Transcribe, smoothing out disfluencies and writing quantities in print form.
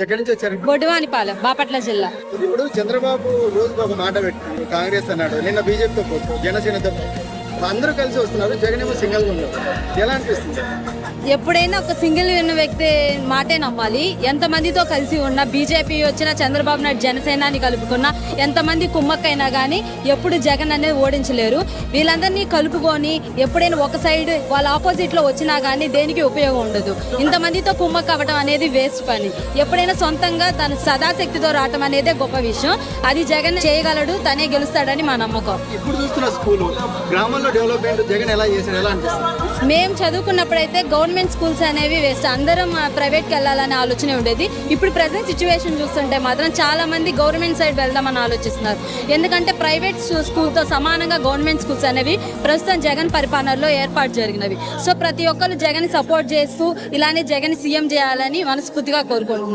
ఎక్కడి నుంచి వచ్చారు? బొడ్డువానిపాలెం, బాపట్ల జిల్లా. ఇప్పుడు చంద్రబాబు రోజుకు ఒక మాట పెట్టి కాంగ్రెస్ అన్నాడు, నిన్న బీజేపీతో పోతు, జనసేనతో పోతు. అందరూ కలిసి వస్తున్నారు, జగన్ ఏమో సింగిల్ గా ఉన్నారు. ఎలా అనిపిస్తుంది? ఎప్పుడైనా ఒక సింగిల్ ఉన్న వ్యక్తి మాటే నమ్మాలి. ఎంతమందితో కలిసి ఉన్నా, బీజేపీ వచ్చినా, చంద్రబాబు నాయుడు జనసేనాని కలుపుకున్నా, ఎంతమంది కుమ్మక్కైనా కానీ ఎప్పుడు జగన్ అనేది ఓడించలేరు. వీళ్ళందరినీ కలుపుకొని ఎప్పుడైనా ఒక సైడ్ వాళ్ళ ఆపోజిట్ లో వచ్చినా కానీ దేనికి ఉపయోగం ఉండదు. ఇంతమందితో కుమ్మక్క అవ్వడం అనేది వేస్ట్ పని. ఎప్పుడైనా సొంతంగా తన సదాశక్తితో రావటం అనేదే గొప్ప విషయం. అది జగన్ చేయగలడు, తనే గెలుస్తాడని మా నమ్మకం. ఇప్పుడు చూస్తున్న స్కూల్ గ్రామంలో డెవలప్మెంట్ జగన్ ఎలా చేశాడు, ఎలా అనిపిస్తుంది? మేము చదువుకున్నప్పుడైతే గవర్నమెంట్ స్కూల్స్ అనేవి వేస్ట్, అందరం ప్రైవేట్కి వెళ్ళాలనే ఆలోచన ఉండేది. ఇప్పుడు ప్రజెంట్ సిచ్యువేషన్ చూస్తుంటే మాత్రం చాలా మంది గవర్నమెంట్ సైడ్ వెళ్దామని ఆలోచిస్తున్నారు. ఎందుకంటే ప్రైవేట్ స్కూల్తో సమానంగా గవర్నమెంట్ స్కూల్స్ అనేవి ప్రస్తుతం జగన్ పరిపాలనలో ఏర్పాటు జరిగినవి. సో ప్రతి ఒక్కరు జగన్ సపోర్ట్ చేస్తూ ఇలానే జగన్ సీఎం చేయాలని మనస్ఫూర్తిగా కోరుకుంటున్నారు.